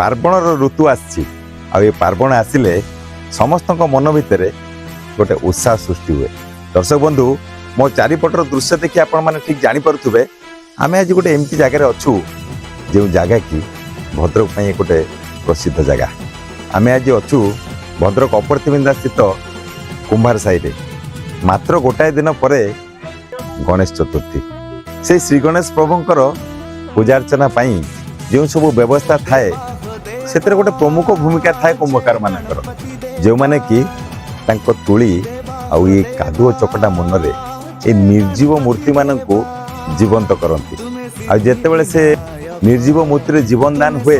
पार्वणर ऋतु आसी पार्वण आसिले समस्त मन भितर गोटे उत्साह सृष्टि हुए। दर्शक बंधु मो चारिपटर दृश्य देखि आपण माने ठीक जानी पारुथुबे आमे आज गोटे एमती जगह अच्छू जो जगह की भद्रक ପାଇଁ गोटे प्रसिद्ध जगह। आमे आज अच्छू भद्रक अपरतिबिंदा स्थित कुंभार साई रे मात्र गोटाए दिन पर गणेश चतुर्थी से श्री गणेश प्रभुंकर पूजार्चना पाई जो सब व्यवस्था थाए से गोटे प्रमुख भूमिका थाए कुंभकार मानकर जो माने कि तांको तुली आउ ये कादुओ चकटा मन रे ए निर्जीव मूर्ति मानक जीवंत करती आते से निर्जीव मूर्ति रे जीवन दान हुए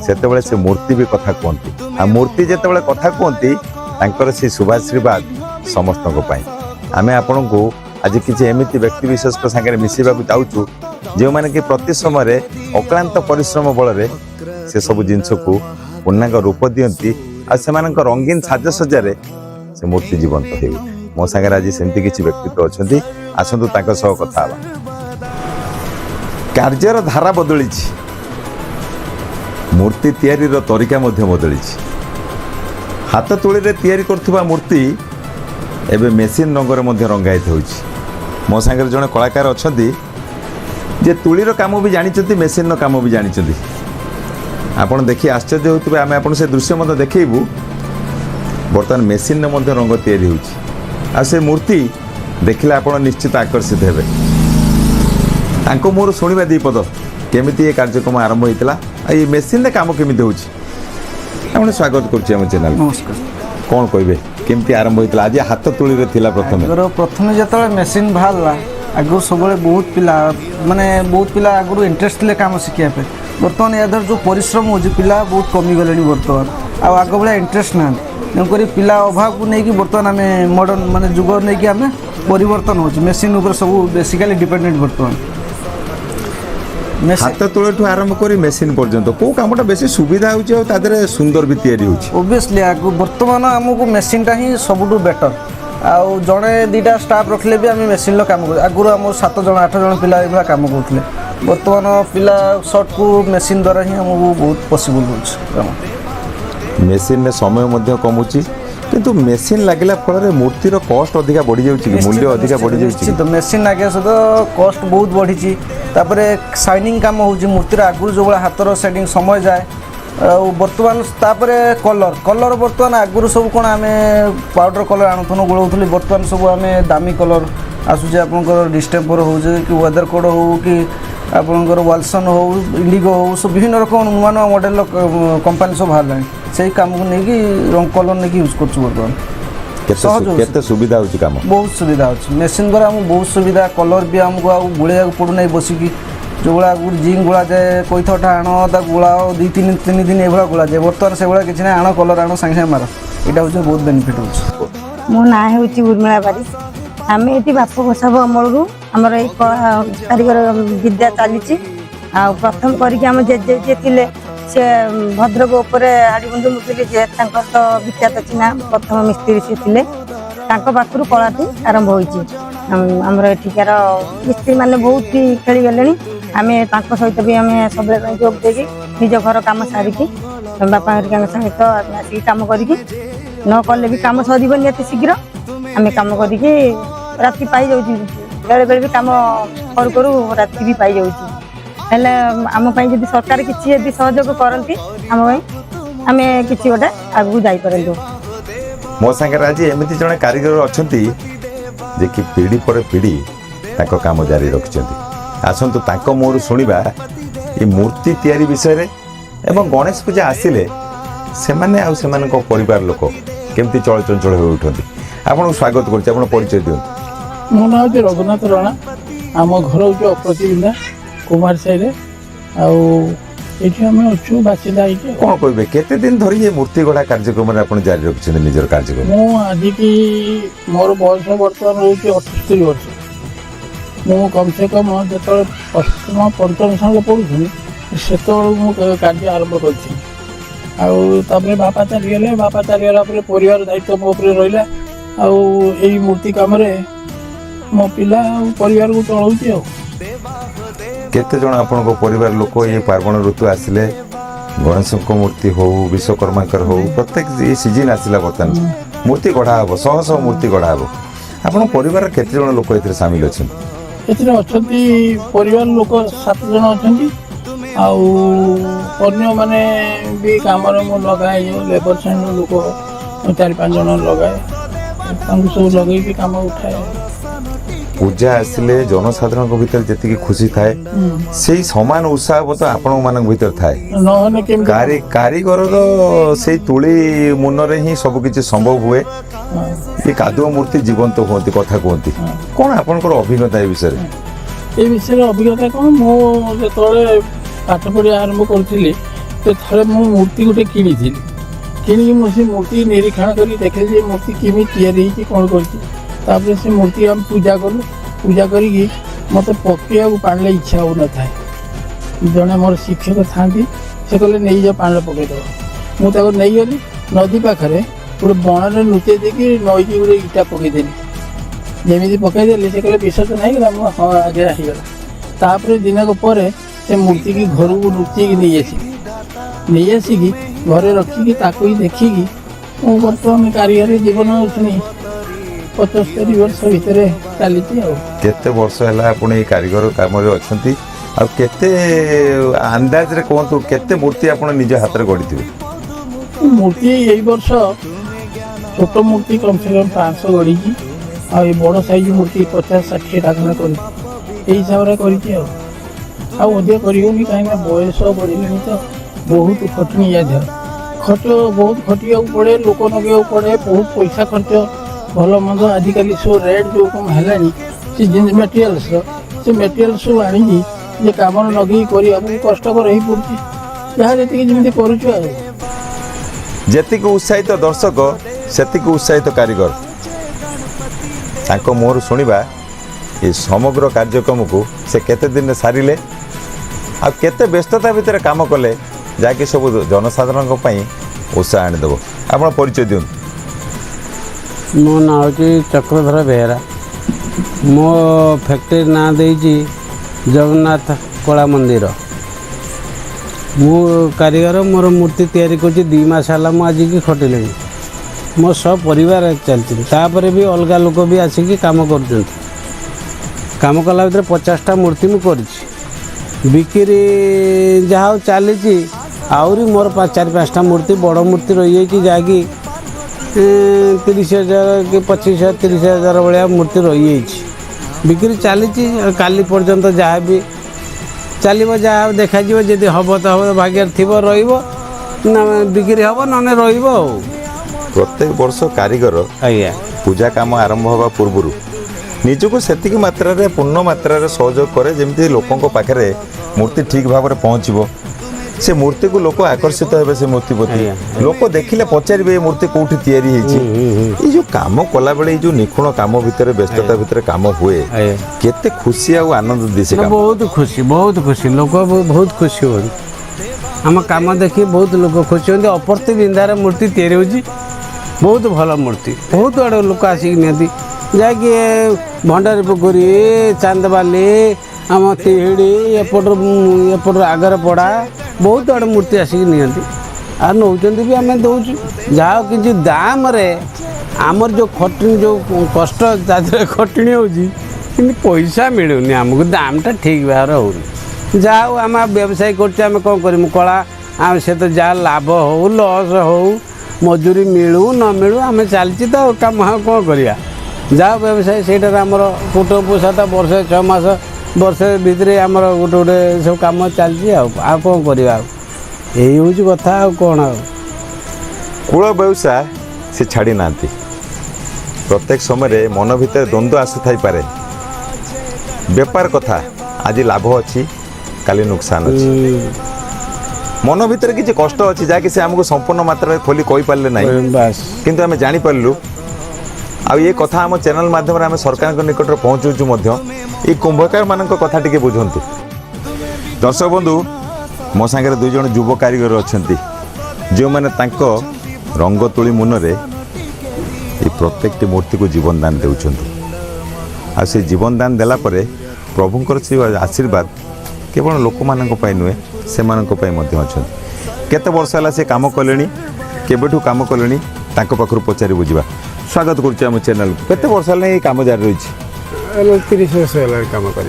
सेतेबेले से मूर्ति भी कथा कहती आ मूर्ति जेतेबेले कथा कहती तांकर से शुभाशीर्वाद समस्त आमे आपण को आज किसी एमती व्यक्ति विशेष सागर मिसवा चाहूँ जो मैंने कि प्रति समय अक्लांत परिश्रम बल से सब जिनस को पूर्णांग रूप दियंती आ से रंगीन साजसज्जा से मूर्ति जीवंत हो मो सागर आज सेमती किसी व्यक्तित्व अच्छा आसतु कथा कार्यर धारा बदली मूर्ति तैयारी तरीका बदली हाथ तुली रे तैयारी करथुबा मूर्ति एबे मेसीन रंगर रंगायित होछि। मो सागर जड़े कलाकार अच्छा जे तुलीर काम भी जानी मेसीन काम भी जानी आपड़ देखिए आश्चर्य होते आम आप से दृश्य देखू बर्तमान मेसीन रंग तैयारी हो से मूर्ति देखिले आप निश्चित आकर्षित हेबे। तांको मोर शुणा दी पद केमिति ये कार्यक्रम आरंभ होता ये मेसीन काम केमिति होछि स्वागत करुँ चैनल। नमस्कार। कौन कहे केमती आरंभ होता आज हाथ तुली रे थिला प्रथम जो मेसीन बाहरला आगु सब बहुत पिला माने बहुत पिला आगु इंटरेस्ट थे काम शिखा बर्तमान यादर जो परिश्रम हो पिला बहुत कमी गले बर्तमान आग भाया इंटरेस्ट ना तेणुक पिला अभाव को लेकिन बर्तमान आम मॉडर्न माने जुग नहीं आम परिवर्तन हो मेसीन उपर सब बेसिकली डिपेंडेंट बर्तमान हाथ तुले आरंभ कर मेसीन पर्यंत कौ कमटा बेसी सुविधा हो सुंदर भी तैयारी ओबियसली आगु बर्तमान आमको मेसीनटा ही सबुठू बेटर आउ जड़े दीटा स्टाफ रखले भी आम मेसीन काम कर आगुरी आम 7 जन 8 जन पिला ये काम करते बर्तमान पिला सर्ट को मेसीन द्वारा ही आमको बहुत पॉसिबल हो मेसीन में समय कमुची किंतु मेसीन लगिला फल मूर्तिर कॉस्ट अधिका बढ़ी जाउची मूल्य अधिका बढ़ी जाउची तो मेसीन लगे सहित कॉस्ट बहुत बढ़ी तापर शाइनिंग काम हो मूर्तिर आगुरी जो भाया हाथर सेटिंग समय जाए बर्तमान तापर कलर कलर बर्तमान आगुरी सब कौन आम पाउडर कलर आणुन गोलाउली बर्तमान सब आम दामी कलर आसूचे आपंकर डिस्टेम्पर हो कि वेदर कोड हो कि आपंकर वालसन हो इंडिगो हो सब विभिन्न रकम नुआ नुआ मॉडल कंपनी सब बाहर से काम को लेकिन रंग कलर नहीं यूज कर बर्तमान केते सुविधा होची काम बहुत सुविधा होची मेसीन द्वारा आम बहुत सुविधा कलर भी आमको आ गुड़ा पड़ूना बसिकी जो गुड़ा जिंक गुड़ा जाए कईथटा आण गुड़ाओ 2-3 दिन ये गुड़ा जाए बर्तमान से गुड़ा किसी ना आण कलर आण सागे सागे मार यहाँ हूँ बहुत बेनिफिट हो मो ना हूँ उर्मिला बारी आम ये बाप सब अमलू आमर ये कारीगर विद्या चली प्रथम करम जेजे थे से भद्रक उपर हाड़ीबंधु मुझे जे तो विख्यात चिन्ह प्रथम मिस्त्री सी थे पाखु कलाटी आरंभ होमर एठिकार मिस्त्री मैंने बहुत खेली गले आम सहित भी आम सब जोग दे निज घर कम सारिकी बापा हरिका सहित आसिक कम करके न कले भी कम सर निहत शीघ्र आम कम करके राति पाई जाऊँ बेले बेले भी कम करू करू राति भी पाई जाऊँ हेले आम जब सरकार किसी सहयोग करती आम कि गोटे आगू जापरू मो सागर आज एमती जड़े कारीगर अच्छा जे कि पीढ़ी पर पीढ़ी काम जारी रखिंट आसतु तांको मोर शुणा ये मूर्ति तैयारी विषय एवं गणेश पूजा आसिले सेमाने आ सेमान परिवार लोक केमती चलचंचल हो उठती आपको स्वागत कर परिचय दिखाँ मो ना हूँ रघुनाथ राणा आम घर हूँ अप्रतिबिंदा कुमार साई आम अच्छु बासिंदा कौन कहे केते दिन धरी ये मूर्ति गढ़ा कार्यक्रम जारी रखिंट निजर कार्यक्रम आज की मोर बयस बर्तमान हूँ 78 वर्ष मु कम से कम जो अष्टम पंचम संग पढ़ुनी से कार्य आरंभ कर बापा चलीगले बापा चलीगला परिवार दायित्व मो रहा आई मूर्ति कम मो पिला परिवार को चलाऊँ केते जण आपन परिवार लोक ये पार्वण ऋतु आसिले ଗଣେଶଙ୍କ ମୂର୍ତ୍ତି ହଉ ବିଶ୍ୱକର୍ମାଙ୍କର ହଉ ପ୍ରତ୍ୟେକ ଏ ସିଜିନ୍ ଆସିଲା ବର୍ତ୍ତମାନ ମୂର୍ତ୍ତି ଗଢ଼ା ହେବ ଶହ ଶହ ମୂର୍ତ୍ତି ଗଢ଼ା ହେବ ଆପଣ ପରିବାରର କେତେ ଜଣ ଲୋକ ଏଥିରେ ସାମିଲ ଅଛନ୍ତି? ଏଥିରେ ଅଛନ୍ତି ପରିବାର ଲୋକ 7 ଜଣ ଅଛନ୍ତି ଆଉ ଅନ୍ୟମାନେ ବି କାମରେ ମୁଁ ଲଗାଏ ଯେଉଁ ଲେବର ଶ୍ରେଣୀର ଲୋକ 4-5 ଜଣ ଲଗାଏ ତାଙ୍କୁ ସବୁ ଲଗେଇକି କାମ ଉଠାଏ। ପୂଜା ଆସିଲେ ଜନସାଧାରଣଙ୍କ ଭିତରେ ଯେତିକି ଖୁସି ଥାଏ ସେଇ ସମାନ ଉତ୍ସାହ ବୋଧ ଆପଣମାନଙ୍କ ଭିତରେ ଥାଏ। ନହେଲେ କେମିତି କାରିଗରର ସେଇ ତୁଳି ମୁନରେ ହିଁ ସବୁ କିଛି ସମ୍ଭବ ହୁଏ। ଏ କାଦୁଅ ମୂର୍ତ୍ତି ଜୀବନ୍ତ ହୁଅନ୍ତି କଥା କୁହନ୍ତି କ'ଣ ଆପଣଙ୍କର ଅଭିଜ୍ଞତା ଏ ବିଷୟରେ? ଏ ବିଷୟରେ ଅଭିଜ୍ଞତା କ'ଣ ମୁଁ ଯେତେବେଳେ ପାଠ ପଢ଼ିବା ଆରମ୍ଭ କରୁଥିଲି ଥରେ ମୁଁ ମୂର୍ତ୍ତି ଗୋଟେ କିଣିକି ମୁଁ ସେ ମୂର୍ତ୍ତି ନିରୀକ୍ଷଣ କରି ଦେଖିଲି ଯେ ମୂର୍ତ୍ତି କେମିତି ତିଆରି ହେଇଛି କ'ଣ କରିଛି। ତାପରେ ସେ ମୂର୍ତ୍ତି ଆମେ ପୂଜା କଲୁ ପୂଜା କରିକି ମୋତେ ପକେଇବାକୁ ପାଣିରେ ଇଚ୍ଛା ହେଉନଥାଏ। ଜଣେ ମୋର ଶିକ୍ଷକ ଥାଆନ୍ତି ସେ କହିଲେ ନେଇଯାଅ ପାଣିରେ ପକେଇଦେବ। ମୁଁ ତାକୁ ନେଇଗଲି ନଦୀ ପାଖରେ ଗୋଟେ ବଣରେ ଲୁଚେଇ ଦେଇକି ନଈକି ଗୋଟେ ଇଟା ପକେଇଦେଲି। ଯେମିତି ପକେଇଦେଲି ସେ କହିଲେ ବିସର୍ଜନ ହେଇଗଲା ମୁଁ ହଁ ଆଗେ ହେଇଗଲା। ତାପରେ ଦିନକ ପରେ ସେ ମୂର୍ତ୍ତିକି ଘରକୁ ଲୁଚେଇକି ନେଇ ଆସିକି ଘରେ ରଖିକି ତାକୁ ହିଁ ଦେଖିକି ମୁଁ ବର୍ତ୍ତମାନ କାରିଗରୀ ଜୀବନ 75 ବର୍ଷ ଭିତରେ ଚାଲିଛି। ଆଉ କେତେ ବର୍ଷ ହେଲା ଆପଣ ଏଇ କାରିଗର କାମରେ ଅଛନ୍ତି ଆଉ କେତେ ଅନ୍ଦାଜରେ କୁହନ୍ତୁ କେତେ ମୂର୍ତ୍ତି ଆପଣ ନିଜ ହାତରେ ଗଢ଼ିଥିବେ? ମୂର୍ତ୍ତି ଏଇ ବର୍ଷ ଛୋଟ ମୂର୍ତ୍ତି କମ୍ ସେ କମ୍ 500 ଗଢ଼ିଛି ଆଉ ଏ ବଡ଼ ସାଇଜ୍ ମୂର୍ତ୍ତି 50-60ଟା ଖଣ୍ଡେ କରିଛି। ଏଇ ହିସାବରେ କରିଛି ଆଉ ଅଧିକ କରିବୁନି କାହିଁକିନା ବୟସ ବଢ଼ିଲାଣି ତ ବହୁତ ଖଟଣି ଯାଏ ବହୁତ ଖଟିବାକୁ ପଡ଼େ ଲୋକ ଲଗେଇବାକୁ ପଡ଼େ ବହୁତ ପଇସା ଖର୍ଚ୍ଚ ଭଲ ମନ୍ଦ ଆଜିକାଲି ସବୁ ରେଟ୍ ଯେଉଁ କମ ହେଲାଣି ସେ ଜିନିଷ ମେଟେରିଆଲ୍ ସବୁ ଆଣିକି ଯେ କାମରେ ଲଗେଇକି କରିବାକୁ କଷ୍ଟକର ହେଇପଡ଼ୁଛି ଯାହା ଯେତିକି ଯେମିତି କରୁଛୁ ଆଉ। ଯେତିକି ଉତ୍ସାହିତ ଦର୍ଶକ ସେତିକି ଉତ୍ସାହିତ କାରିଗର ତାଙ୍କ ମୁହଁରୁ ଶୁଣିବା ଏ ସମଗ୍ର କାର୍ଯ୍ୟକ୍ରମକୁ ସେ କେତେ ଦିନରେ ସାରିଲେ ଆଉ କେତେ ବ୍ୟସ୍ତତା ଭିତରେ କାମ କଲେ ଯାହାକି ସବୁ ଜନସାଧାରଣଙ୍କ ପାଇଁ ଉତ୍ସାହ ଆଣିଦେବ। ଆପଣ ପରିଚୟ ଦିଅନ୍ତୁ। ମୋ ନାଁ ହେଉଛି ଚକ୍ରଧର ବେହେରା। ମୋ ଫ୍ୟାକ୍ଟ୍ରି ନାଁ ଦେଇଛି ଜଗନ୍ନାଥ କଳା ମନ୍ଦିର। ମୁଁ କାରିଗର ମୋର ମୂର୍ତ୍ତି ତିଆରି କରୁଛି 2 ମାସ ହେଲା ମୁଁ ଆଜିକି ଖଟିଲିଣି। ମୋ ସହ ପରିବାର ଚାଲିଛି ତାପରେ ବି ଅଲଗା ଲୋକ ବି ଆସିକି କାମ କରୁଛନ୍ତି। କାମ କଲା ଭିତରେ 50ଟା ମୂର୍ତ୍ତି ମୁଁ କରିଛି ବିକ୍ରି ଯାହା ହଉ ଚାଲିଛି। ଆହୁରି ମୋର 4-5ଟା ମୂର୍ତ୍ତି ବଡ଼ ମୂର୍ତ୍ତି ରହିଯାଇଛି ଯାହାକି 30,000 କି 25,000 30,000 ଭଳିଆ ମୂର୍ତ୍ତି ରହିଯାଇଛି ବିକ୍ରି ଚାଲିଛି। କାଲି ପର୍ଯ୍ୟନ୍ତ ଯାହା ବି ଚାଲିବ ଯାହା ଦେଖାଯିବ ଯଦି ହେବ ତ ହେବ ଭାଗ୍ୟରେ ଥିବ ରହିବ ନା ବିକ୍ରି ହେବ ନହେଲେ ରହିବ ଆଉ। ପ୍ରତ୍ୟେକ ବର୍ଷ କାରିଗର ଆଜ୍ଞା ପୂଜା କାମ ଆରମ୍ଭ ହେବା ପୂର୍ବରୁ ନିଜକୁ ସେତିକି ମାତ୍ରାରେ ପୂର୍ଣ୍ଣ ମାତ୍ରାରେ ସହଯୋଗ କରେ ଯେମିତି ଲୋକଙ୍କ ପାଖରେ ମୂର୍ତ୍ତି ଠିକ୍ ଭାବରେ ପହଞ୍ଚିବ। ସେ ମୂର୍ତ୍ତିକୁ ଲୋକ ଆକର୍ଷିତ ହେବେ ସେ ମୂର୍ତ୍ତି ପ୍ରତି ଲୋକ ଦେଖିଲେ ପଚାରିବେ ଏ ମୂର୍ତ୍ତି କେଉଁଠି ତିଆରି ହେଇଛି। ଏଇ ଯେଉଁ କାମ କଲାବେଳେ ଏଇ ଯେଉଁ ନିଖୁଣ କାମ ଭିତରେ ବ୍ୟସ୍ତତା ଭିତରେ କାମ ହୁଏ କେତେ ଖୁସି ଆଉ ଆନନ୍ଦ ଦିଏ। ବହୁତ ଖୁସି ଲୋକ ବହୁତ ଖୁସି ହୁଅନ୍ତି। ଆମ କାମ ଦେଖି ବହୁତ ଲୋକ ଖୁସି ହୁଅନ୍ତି। ଅପର୍ତ୍ତି ବିନ୍ଧାରେ ମୂର୍ତ୍ତି ତିଆରି ହେଉଛି ବହୁତ ଭଲ ମୂର୍ତ୍ତି ବହୁତ ଆଡ଼େ ଲୋକ ଆସିକି ନିଅନ୍ତି ଯାହାକି ଭଣ୍ଡାରୀ ପୋଖରୀ ଚାନ୍ଦବାଲି ଆମ ତିହିଡ଼ି ଏପଟରୁ ଆଗରେ ପଡ଼ା ବହୁତ ଆଡ଼େ ମୂର୍ତ୍ତି ଆସିକି ନିଅନ୍ତି ଆଉ ନେଉଛନ୍ତି ବି ଆମେ ଦେଉଛୁ। ଯାହା କିଛି ଦାମରେ ଆମର ଯେଉଁ ଖଟଣି ଯେଉଁ କଷ୍ଟ ତା ଦେହରେ ଖଟଣି ହେଉଛି କିନ୍ତୁ ପଇସା ମିଳୁନି ଆମକୁ ଦାମଟା ଠିକ୍ ଭାବରେ ହେଉନି। ଯାହା ହଉ ଆମେ ବ୍ୟବସାୟ କରୁଛୁ ଆମେ କ'ଣ କରିବୁ କଳା ଆମେ ସେ ତ ଯାହା ଲାଭ ହେଉ ଲସ୍ ହେଉ ମଜୁରୀ ମିଳୁ ନ ମିଳୁ ଆମେ ଚାଲିଛି ତ କାମ ଆଉ କ'ଣ କରିବା। ଯାହା ବ୍ୟବସାୟ ସେଇଟାରେ ଆମର କୁଟ ପୋଷାଟା ବର୍ଷେ 6 ମାସ ବର୍ଷେ ଭିତରେ ଆମର ଗୋଟେ ସବୁ କାମ ଚାଲିଛି ଆଉ କ'ଣ କରିବା ଆଉ ଏଇ ହେଉଛି କଥା ଆଉ କ'ଣ ଆଉ। କୂଳ ବ୍ୟବସାୟ ସେ ଛାଡ଼ି ନାହାନ୍ତି। ପ୍ରତ୍ୟେକ ସମୟରେ ମନ ଭିତରେ ଦ୍ୱନ୍ଦ୍ୱ ଆସୁଥାଇପାରେ। ବେପାର କଥା ଆଜି ଲାଭ ଅଛି କାଲି ନୁକସାନ ଅଛି। ମନ ଭିତରେ କିଛି କଷ୍ଟ ଅଛି ଯାହାକି ସେ ଆମକୁ ସମ୍ପୂର୍ଣ୍ଣ ମାତ୍ରାରେ ଖୋଲି କହିପାରିଲେ ନାହିଁ କିନ୍ତୁ ଆମେ ଜାଣିପାରିଲୁ। ଆଉ ଏ କଥା ଆମ ଚ୍ୟାନେଲ୍ ମାଧ୍ୟମରେ ଆମେ ସରକାରଙ୍କ ନିକଟରେ ପହଞ୍ଚଉଛୁ ମଧ୍ୟ। এই କୁମ୍ଭକାରମାନଙ୍କ କଥା ଟିକେ ବୁଝନ୍ତୁ। ଦର୍ଶକ ବନ୍ଧୁ ମୋ ସାଙ୍ଗରେ 2 ଜଣ ଯୁବ କାରିଗର ଅଛନ୍ତି ଯେଉଁମାନେ ତାଙ୍କ ରଙ୍ଗ ତୁଳି ମୁନରେ এই ପ୍ରତ୍ୟେକଟି ମୂର୍ତ୍ତିକୁ ଜୀବନ ଦାନ ଦେଉଛନ୍ତି। ଆଉ ସେ ଜୀବନ ଦାନ ଦେଲା ପରେ ପ୍ରଭୁଙ୍କର ସେ ଆଶୀର୍ବାଦ କେବଳ ଲୋକମାନଙ୍କ ପାଇଁ ନୁହେଁ ସେମାନଙ୍କ ପାଇଁ ମଧ୍ୟ ଅଛନ୍ତି। केते वर्ष है से काम कले केबेठू काम कले पाखर पचारि बुझा स्वागत करुच्चे आम चैनल केते वर्ष है ये काम जारी रही 30 वर्ष है काम कर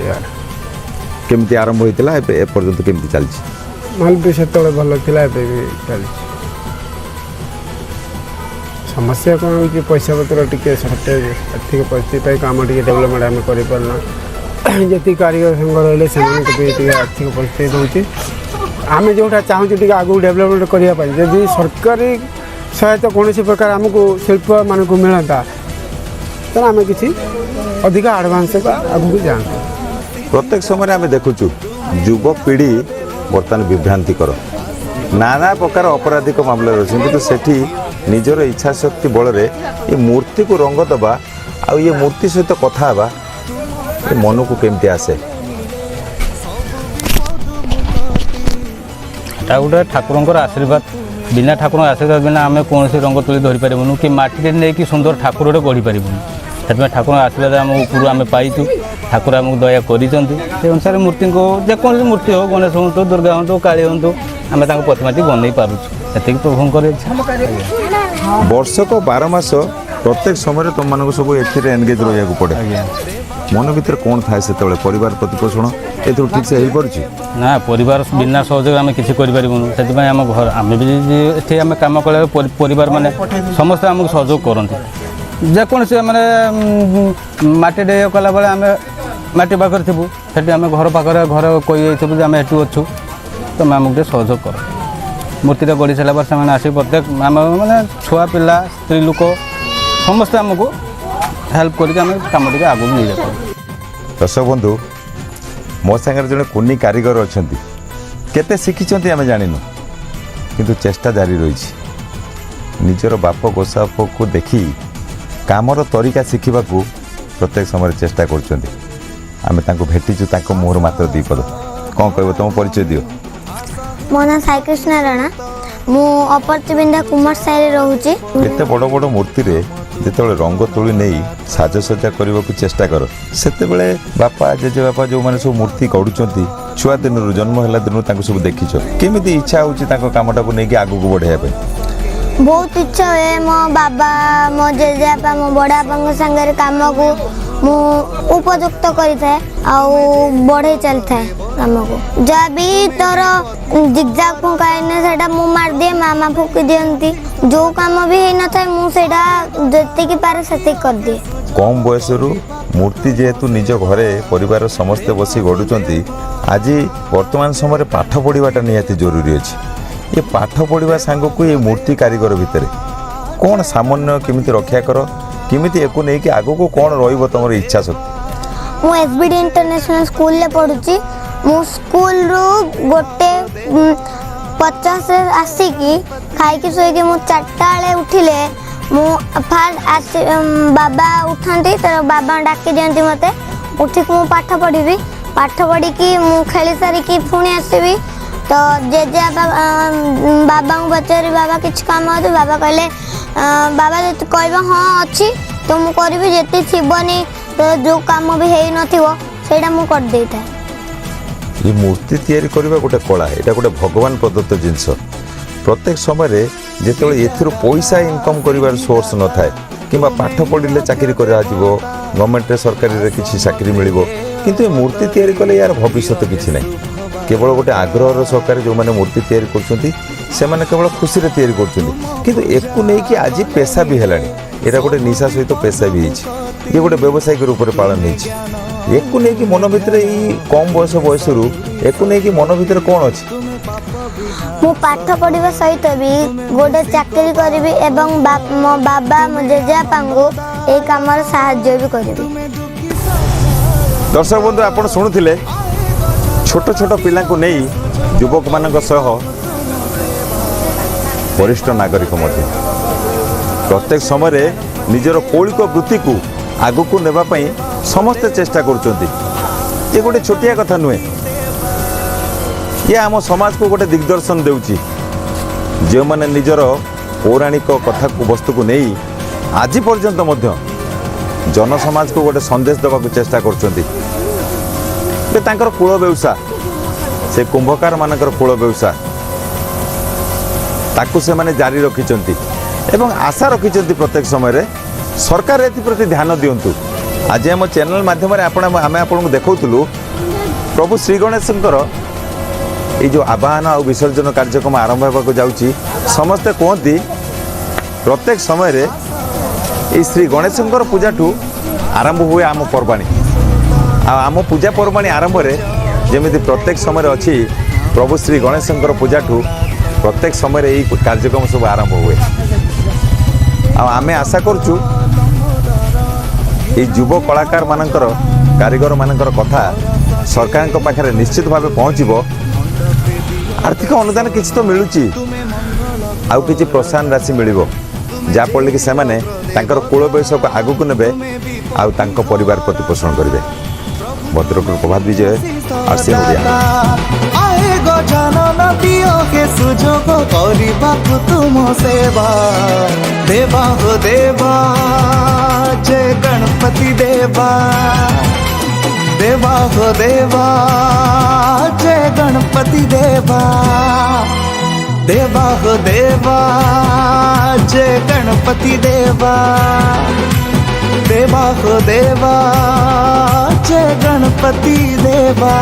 केमती आरंभ होता है एपर्यंत केमती चलती माल भी से भल था चल समस्या कौन हो पैसा पत्र टी सर्टेज आर्थिक परिस्थिति कम टी डेवलपमेंट आम कर जी कारीगर संघ रही से आर्थिक परिस्थिति दूसरी आम जोटा चाहूँ आगू डेवलपमेंट करने जदि सरकारी सहायता कौन प्रकार आमको शिल्प मान को मिलता तो आम किसी अधिक आडभांस आगू जाते प्रत्येक समय आम देखुचु युवपीढ़ी बर्तमान विभ्रांतिकर नाना प्रकार अपराधिक मामला रही किंतु सेठी निजर इच्छा शक्ति बल ये मूर्ति को रंग दबा आ ये मूर्ति सहित कथा हवा ये मन को केमती आसे गोटे ठाकुर आशीर्वाद बिना ठाकुर आशीर्वाद बिना आम कौन रंग तुली धरी पारूँ कि माटी नहीं कि सुंदर ठाकुर गढ़ी पारूँ से ठाकुर आशीर्वाद आम ऊपर आम पाइचु ठाकुर आमको दया कर अनुसार मूर्ति को जेकोसी मूर्ति हो गणेश हूँ दुर्गा हूँ काली हूँ आम प्रतिमाटी बनई पार्टी प्रभुंर इच्छा वर्षक 12 मास प्रत्येक समय तुम मान सब एंगेज रहा पड़े मन भर कौन थाए से परिवार प्रतिपोषण ये ठीक से हो पार्टी ना परिवार बिना सहयोग आम कि से आम घर आम भी आम कम कला परिवार माने समस्त आमको सहयोग करते जेकोसी मैंने माटी डे कला बेले आम माटी पाखे थी से आम घर पाखे घर कही आम एटू अच्छु तुम आमको गोटे सहयोग कर मूर्तिटा गढ़ी सारा पर से आस प्रत्येक आम मैंने छुआ पिला स्त्री लोक समस्ते आमको हेल्प करके आगे नहीं जाता दर्शक बंधु मो सागर जड़े कुनी कारीगर अच्छा केते शिखिंट आम जान किंतु चेष्टा जारी रही निजर बाप गोसाप को देखी कामर तरीका शिखा प्रत्येक समय चेष्टा कर भेटीचु मुहर मात्र दी पद कौन कह तुम परिचय दियो मो ना साई कृष्ण राणा मु अपरतिबिंदा कुमार साई रोचे एते बड़ बड़ मूर्ति रे जिते रंग तुली नहीं साजसज्जा करने को चेष्टा कर से बापा जेजे बापा जो मैंने सब मूर्ति गढ़ुंट छुआ दिन जन्म है दिन सब देखीच केमी इच्छा हो कमटा को लेकिन आगू बढ़ाई बहुत इच्छा हुए मो बाबा मो जेजेबापा मो बड़ापा सागर कम को मु उपयुक्त करें बढ़े चल था कम को जहाँ भी तोर जिगजाग फुंका मु मार दिए मामा फुकी दियंती जो कम भी हो न था मुझे पारे से कर दिए कम बयस मूर्ति जेहेतु निज घरे परिवार समस्ते बसी गढ़ुंट आज वर्तमान समय पाठ पढ़ाटा निहाती जरूरी अच्छे ये पाठ पढ़ा सांग को ये मूर्ति कारीगर भितर कौन सामान्य केमिति रक्षा कर केमिति एको नहीं कि आगो को कौन रहिबो तमर इच्छा शक्ति मु एसबीडी इंटरनेशनल स्कूल ले पढुची मु स्कूल रो गोटे 50 आसिकी खाइकी सोइकी मु 4टा बेले उठिले मु फास्ट बाबा उठांती तर बाबा डाकी दियंती मते उठिक मु पाठ पढ़िबी पाठ पढ़ी की मु खेली सारी की पुणी आसीबी तो जेजे बाबा को पचारि बाबा किसी काम हो बाबा कहले बाबा जो कह हाँ अच्छी तो मुझे करी जिते थी तो जो कम भी हो ना मुझे कर दे था ये मूर्ति तैयारी करबा गोटे कला एटा गोटे भगवान प्रदत्त जिनस प्रत्येक समय जिते एथिरो पैसा इनकम करिवार सोर्स न थाए किंबा पाठ पढ़िले चाकरी करा जीवो गवर्नमेंट सरकारी रे किछि चाकरी मिलिबो किंतु ये मूर्ति तैयारी कले यार भविष्य किछि नै केवल गोटे आग्रह सहकार जो मैंने मूर्ति तैयारी कर केवल खुशी रे तैयारी कर एकू नहीं कि आज पेशा भी है यहाँ गोटे निशा सहित पेशा भी है ये गोटे व्यावसायिक रूप से पालन होकू नहीं कि मन भितर कम बयस रू एकू नहीं कि मन भितर कौन अच्छी मु पाठ पढ़ा सहित भी गोटे चाकरी करी एवं मो बाबा मो जेजेबापा को यही कम साहाय्य भी करी दर्शक बंधु आप शुणुले छोट छोट पिला को नहीं युवक मान वरिष्ठ नागरिक प्रत्येक समय निजर कौलिक वृत्ति को आगु को नेबापी समस्ते चेष्टा कर गोटे छोटिया कथा नुहे ये आम समाज को गोटे दिग्दर्शन देउची जो मैंने निजर पौराणिक कथा को वस्तु को नहीं आज पर्यंत मध्य जन समाज को गोटे संदेश देवा चेष्टा कर कूल व्यवसाय से कुंभकार मानकर कूल व्यवसाय ତାକୁ ସେମାନେ ଜାରି ରଖିଛନ୍ତି ଏବଂ ଆଶା ରଖିଛନ୍ତି ପ୍ରତ୍ୟେକ ସମୟରେ ସରକାର ଏଥିପ୍ରତି ଧ୍ୟାନ ଦିଅନ୍ତୁ। ଆଜି ଆମ ଚ୍ୟାନେଲ ମାଧ୍ୟମରେ ଆମେ ଆପଣଙ୍କୁ ଦେଖାଉଥିଲୁ ପ୍ରଭୁ ଶ୍ରୀ ଗଣେଶଙ୍କର ଏଇ ଯେଉଁ ଆବାହନ ଆଉ ବିସର୍ଜନ କାର୍ଯ୍ୟକ୍ରମ ଆରମ୍ଭ ହେବାକୁ ଯାଉଛି। ସମସ୍ତେ କୁହନ୍ତି ପ୍ରତ୍ୟେକ ସମୟରେ এই শ্রী গণেশঙ্কর পূজাঠু আরম্ভ হুয়ে আম পর্বাণী আম পূজা পর্বাণী আরম্ভরে যেমিতি প্রত্যেক সময় অছি প্রভু শ্রী গণেশঙ্কর পূজাঠু প্রত্যেক সময় এই কার্যক্রম সব আরম্ভ হুয়ে আমি আশা করছু এই যুব কলাকার মানଙ୍କର কারিগর মানଙ୍କର কথা সরকারଙ୍କ পাখରେ নিশ্চিত ভাবে পৌঁছিব। আর্থিক অনুদান কিছু তো মিলুচি ଆଉ କିଛି ପ୍ରୋତ୍ସାହନ ରାଶି ମିଳିବ ଯାହାଫଳରେ କି ସେମାନେ ତାଙ୍କର କୂଳ ବୟସକୁ ଆଗକୁ ନେବେ ଆଉ ତାଙ୍କ ପରିବାର ପ୍ରତିପୋଷଣ କରିବେ। ଭଦ୍ରକରୁ ପ୍ରଭାତ ବିଜୟ ଆର୍ସି ଓଡ଼ିଆ। ସୁଯୋଗ କରିବାକୁ ତୁମ ସେବା ଦେବା ହୋ ଦେବା ଜୟ ଗଣପତି ଦେବା ଦେବା ହୋ ଦେବା ଜୟ ଗଣପତି ଦେବା देवा हो देवा जय गणपति देवा देवा हो देवा जय गणपति देवा।